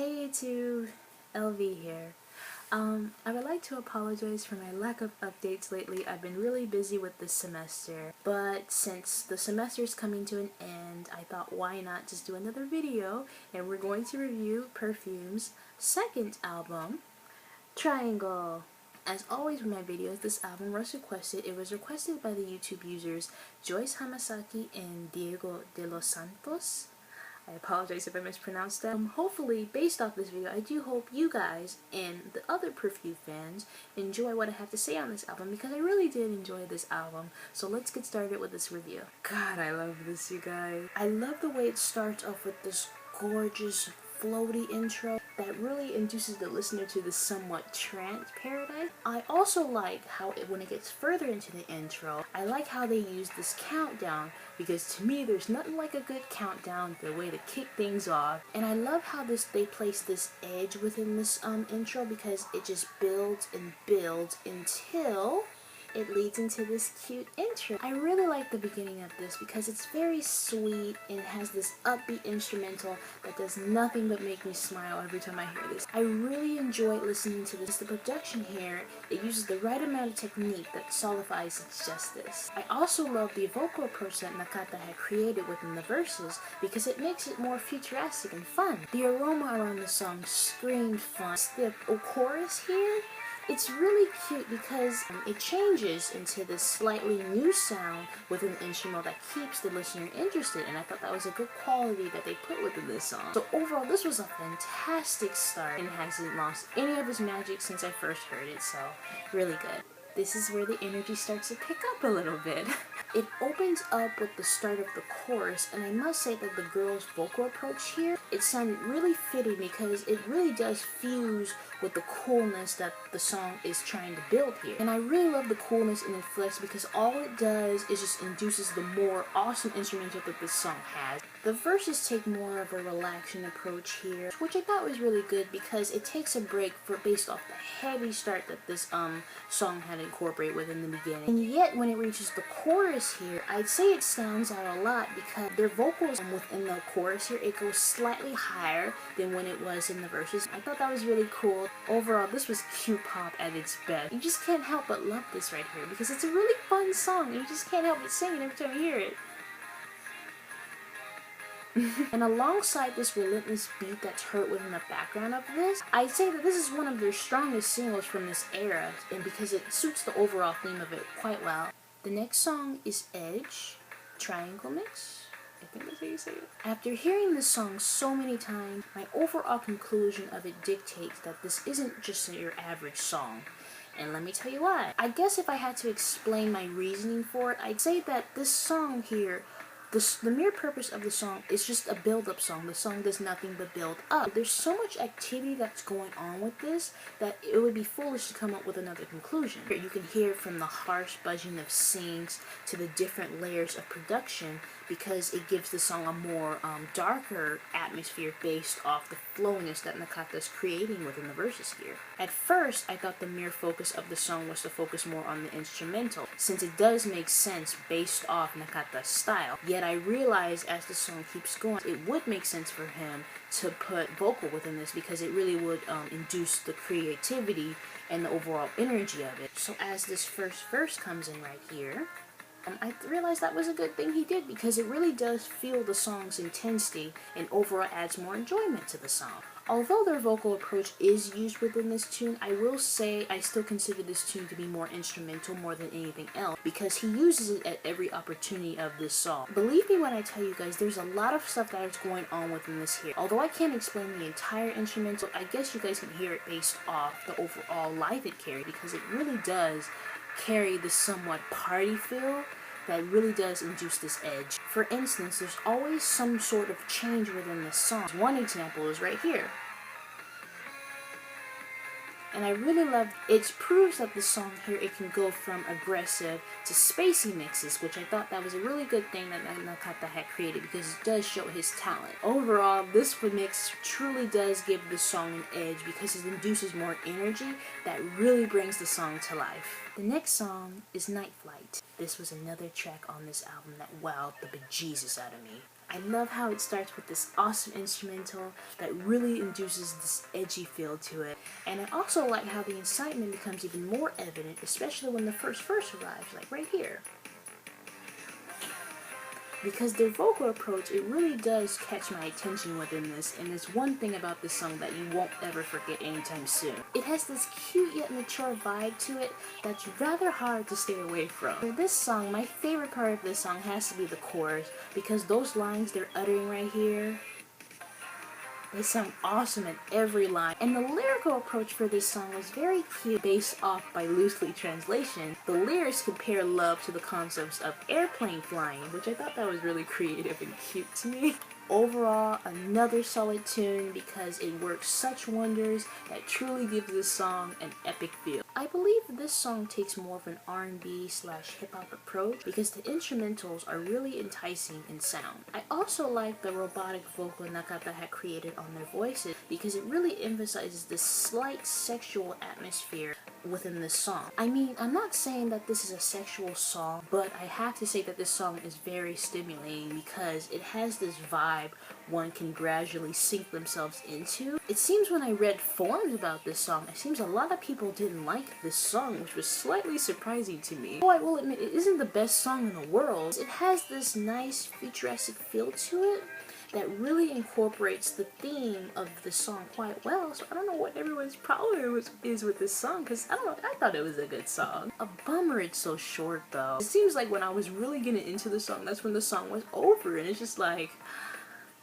Hey YouTube, LV here. I would like to apologize for my lack of updates lately. I've been really busy with this semester, but since the semester is coming to an end, I thought why not just do another video, and we're going to review Perfume's second album, Triangle. As always with my videos, this album was requested. It was requested by the YouTube users Joyce Hamasaki and Diego de los Santos. I apologize if I mispronounced that. Hopefully, based off this video, I do hope you guys and the other Perfume fans enjoy what I have to say on this album, because I really did enjoy this album. So let's get started with this review. God, I love this, you guys. I love the way it starts off with this gorgeous floaty intro that really induces the listener to this somewhat trance paradise. I also like how when it gets further into the intro, I like how they use this countdown, because to me there's nothing like a good countdown, the way to kick things off. And I love how they place this edge within this intro, because it just builds and builds until it leads into this cute intro. I really like the beginning of this because it's very sweet and it has this upbeat instrumental that does nothing but make me smile every time I hear this. I really enjoy listening to this. The production here, it uses the right amount of technique that solidifies its justice. I also love the vocal approach that Nakata had created within the verses, because it makes it more futuristic and fun. The aroma around the song screamed fun. The chorus here, it's really cute because it changes into this slightly new sound with an instrumental that keeps the listener interested, and I thought that was a good quality that they put within this song. So overall, this was a fantastic start and hasn't lost any of its magic since I first heard it, so really good. This is where the energy starts to pick up a little bit. It opens up with the start of the chorus, and I must say that the girl's vocal approach here, it sounded really fitting because it really does fuse with the coolness that the song is trying to build here. And I really love the coolness it inflects, because all it does is just induces the more awesome instrumental that this song has. The verses take more of a relaxing approach here, which I thought was really good because it takes a break based off the heavy start that this song had incorporated within the beginning. And yet when it reaches the chorus here, I'd say it stands out a lot because their vocals within the chorus here, it goes slightly higher than when it was in the verses. I thought that was really cool. Overall, this was cute pop at its best. You just can't help but love this right here because it's a really fun song. You just can't help but sing it every time you hear it. And alongside this relentless beat that's heard within the background of this, I'd say that this is one of their strongest singles from this era, and because it suits the overall theme of it quite well. The next song is Edge, Triangle Mix. I think that's how you say it. After hearing this song so many times, my overall conclusion of it dictates that this isn't just your average song. And let me tell you why. I guess if I had to explain my reasoning for it, I'd say that this song here, the mere purpose of the song is just a build-up song. The song does nothing but build up. There's so much activity that's going on with this that it would be foolish to come up with another conclusion. You can hear from the harsh buzzing of synths to the different layers of production, because it gives the song a more darker atmosphere based off the flowiness that Nakata's creating within the verses here. At first, I thought the mere focus of the song was to focus more on the instrumental, since it does make sense based off Nakata's style. Yet I realized as the song keeps going, it would make sense for him to put vocal within this, because it really would induce the creativity and the overall energy of it. So as this first verse comes in right here, I realized that was a good thing he did, because it really does feel the song's intensity and overall adds more enjoyment to the song. Although their vocal approach is used within this tune, I will say I still consider this tune to be more instrumental more than anything else, because he uses it at every opportunity of this song. Believe me when I tell you guys, there's a lot of stuff that is going on within this here. Although I can't explain the entire instrumental, I guess you guys can hear it based off the overall life it carried, because it really does carry this somewhat party feel that really does induce this edge. For instance, there's always some sort of change within the song. One example is right here. And I really love it. Proves that the song here, it can go from aggressive to spacey mixes, which I thought that was a really good thing that Nakata had created, because it does show his talent. Overall, this mix truly does give the song an edge, because it induces more energy that really brings the song to life. The next song is Nightlight. This was another track on this album that wowed the bejesus out of me. I love how it starts with this awesome instrumental that really induces this edgy feel to it. And I also like how the incitement becomes even more evident, especially when the first verse arrives, like right here. Because their vocal approach, it really does catch my attention within this, and there's one thing about this song that you won't ever forget anytime soon. It has this cute yet mature vibe to it that's rather hard to stay away from. For this song, my favorite part of this song has to be the chorus, because those lines they're uttering right here, they sound awesome in every line. And the lyrical approach for this song was very cute, based off by loosely translation. The lyrics compare love to the concepts of airplane flying, which I thought that was really creative and cute to me. Overall, another solid tune because it works such wonders that truly gives this song an epic feel. I believe this song takes more of an R&B / hip-hop approach because the instrumentals are really enticing in sound. I also like the robotic vocal Nakata had created on their voices because it really emphasizes this slight sexual atmosphere within this song. I mean, I'm not saying that this is a sexual song, but I have to say that this song is very stimulating because it has this vibe one can gradually sink themselves into. It seems when I read forums about this song, it seems a lot of people didn't like this song, which was slightly surprising to me. Though I will admit, it isn't the best song in the world. It has this nice futuristic feel to it that really incorporates the theme of the song quite well. So I don't know what everyone's problem is with this song, because I don't know, I thought it was a good song. A bummer it's so short though. It seems like when I was really getting into the song, that's when the song was over, and it's just like,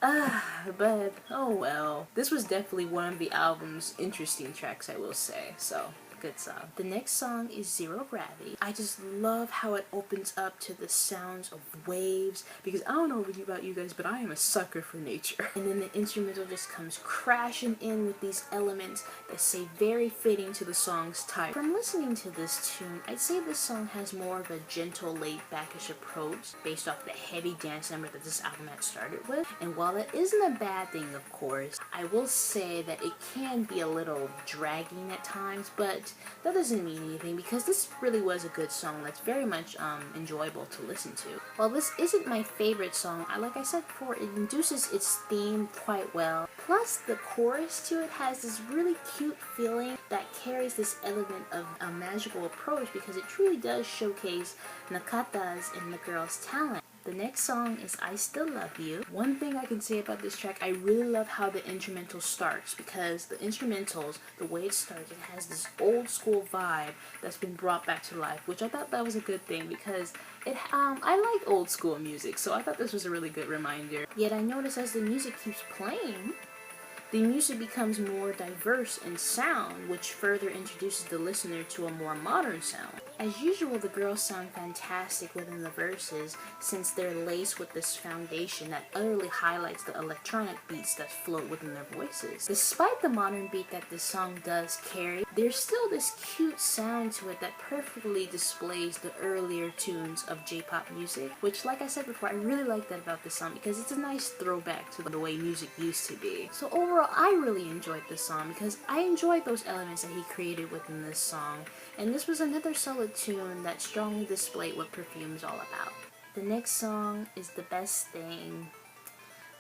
but oh well. This was definitely one of the album's interesting tracks, I will say, so good song. The next song is Zero Gravity. I just love how it opens up to the sounds of waves, because I don't know about you guys, but I am a sucker for nature. And then the instrumental just comes crashing in with these elements that say very fitting to the song's type. From listening to this tune, I'd say this song has more of a gentle, laid-backish approach based off the heavy dance number that this album had started with. And while that isn't a bad thing, of course, I will say that it can be a little dragging at times, but that doesn't mean anything because this really was a good song that's very much enjoyable to listen to. While this isn't my favorite song, like I said before, it induces its theme quite well. Plus, the chorus to it has this really cute feeling that carries this element of a magical approach because it truly does showcase Nakata's and the girl's talent. The next song is I Still Love You. One thing I can say about this track, I really love how the instrumental starts, because the instrumentals, the way it starts, it has this old school vibe that's been brought back to life, which I thought that was a good thing because I like old school music, so I thought this was a really good reminder. Yet I notice as the music keeps playing, the music becomes more diverse in sound, which further introduces the listener to a more modern sound. As usual, the girls sound fantastic within the verses since they're laced with this foundation that utterly highlights the electronic beats that float within their voices. Despite the modern beat that this song does carry, there's still this cute sound to it that perfectly displays the earlier tunes of J-pop music, which, like I said before, I really like that about this song because it's a nice throwback to the way music used to be. So overall, I really enjoyed this song because I enjoyed those elements that he created within this song, and this was another solid tune that strongly displayed what Perfume is all about. The next song is The Best Thing.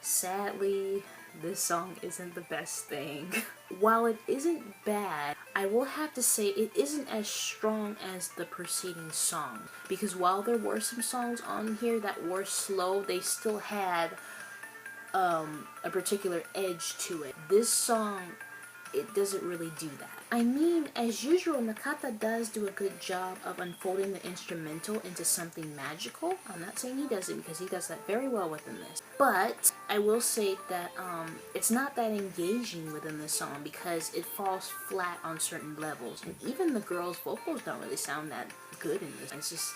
Sadly, this song isn't the best thing. While it isn't bad, I will have to say it isn't as strong as the preceding song, because while there were some songs on here that were slow, they still had a particular edge to it. This song, it doesn't really do that. I mean, as usual, Nakata does do a good job of unfolding the instrumental into something magical. I'm not saying he doesn't, because he does that very well within this. But I will say that it's not that engaging within the song because it falls flat on certain levels. And even the girls' vocals don't really sound that good in this. It's just,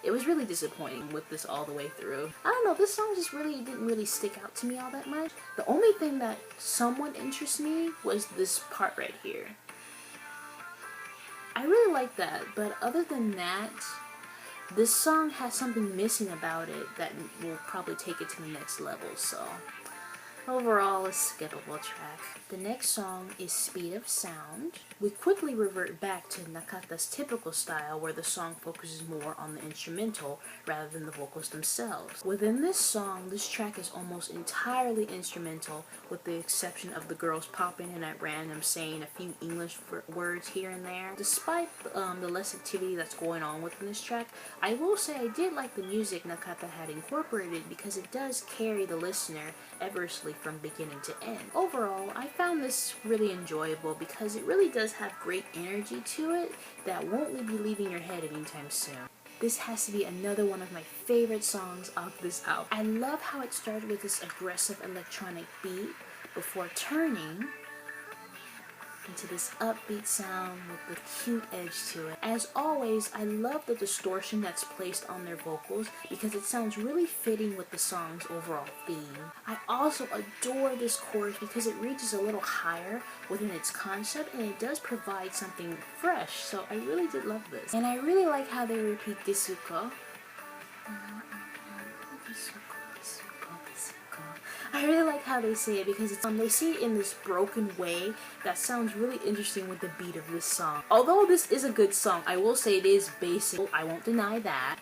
it was really disappointing with this all the way through. I don't know, this song just didn't really stick out to me all that much. The only thing that somewhat interests me was this part right here. I really like that, but other than that, this song has something missing about it that will probably take it to the next level, so Overall, a skippable track. The next song is Speed of Sound. We quickly revert back to Nakata's typical style where the song focuses more on the instrumental rather than the vocals themselves. Within this song, this track is almost entirely instrumental with the exception of the girls popping in at random saying a few English words here and there. Despite the less activity that's going on within this track, I will say I did like the music Nakata had incorporated because it does carry the listener eversely from beginning to end. Overall, I found this really enjoyable because it really does have great energy to it that won't be leaving your head anytime soon. This has to be another one of my favorite songs of this album. I love how it started with this aggressive electronic beat before turning into this upbeat sound with the cute edge to it. As always, I love the distortion that's placed on their vocals because it sounds really fitting with the song's overall theme. I also adore this chorus because it reaches a little higher within its concept and it does provide something fresh, so I really did love this. And I really like how they repeat Disuko. I really like how they say it because they say it in this broken way that sounds really interesting with the beat of this song. Although this is a good song, I will say it is basic, I won't deny that,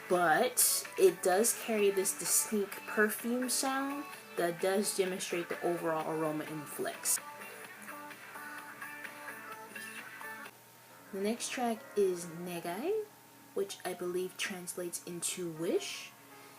but it does carry this distinct perfume sound that does demonstrate the overall aroma and flex. The next track is Nega, which I believe translates into wish.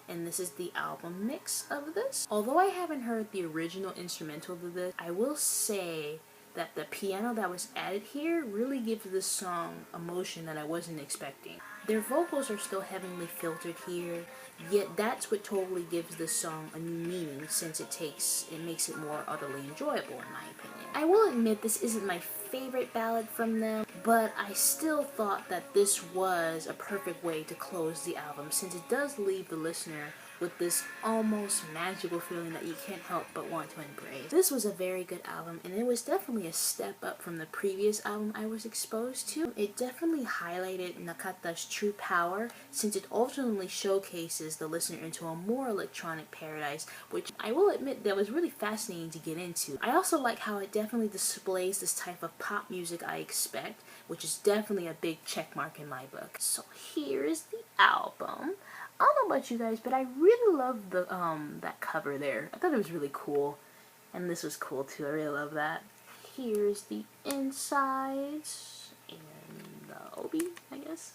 And this is the album mix of this. Although I haven't heard the original instrumental of this, I will say that the piano that was added here really gives this song emotion that I wasn't expecting. Their vocals are still heavily filtered here, yet that's what totally gives this song a new meaning since it makes it more utterly enjoyable in my opinion. I will admit this isn't my favorite ballad from them, but I still thought that this was a perfect way to close the album since it does leave the listener with this almost magical feeling that you can't help but want to embrace. This was a very good album and it was definitely a step up from the previous album I was exposed to. It definitely highlighted Nakata's true power since it ultimately showcases the listener into a more electronic paradise, which I will admit that was really fascinating to get into. I also like how it definitely displays this type of pop music I expect, which is definitely a big check mark in my book. So here is the album. I don't know about you guys, but I really love the that cover there. I thought it was really cool. And this was cool too. I really love that. Here's the insides and the obi, I guess.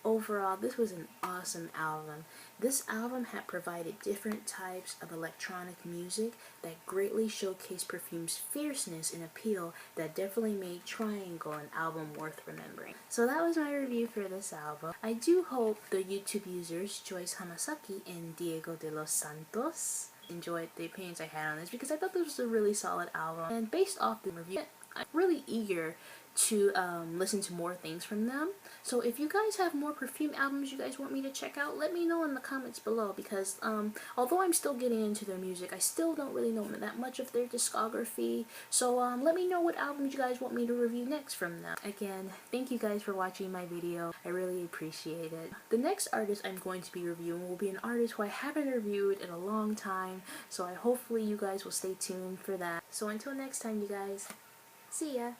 Overall, this was an awesome album. This album had provided different types of electronic music that greatly showcased Perfume's fierceness and appeal that definitely made Triangle an album worth remembering. So that was my review for this album. I do hope the YouTube users Joyce Hamasaki and Diego de los Santos enjoyed the opinions I had on this because I thought this was a really solid album. And based off the review, I'm really eager to listen to more things from them. So if you guys have more Perfume albums you guys want me to check out, let me know in the comments below because although I'm still getting into their music, I still don't really know that much of their discography. So let me know what albums you guys want me to review next from them. Again, thank you guys for watching my video. I really appreciate it. The next artist I'm going to be reviewing will be an artist who I haven't reviewed in a long time, so hopefully you guys will stay tuned for that. So until next time, you guys, see ya!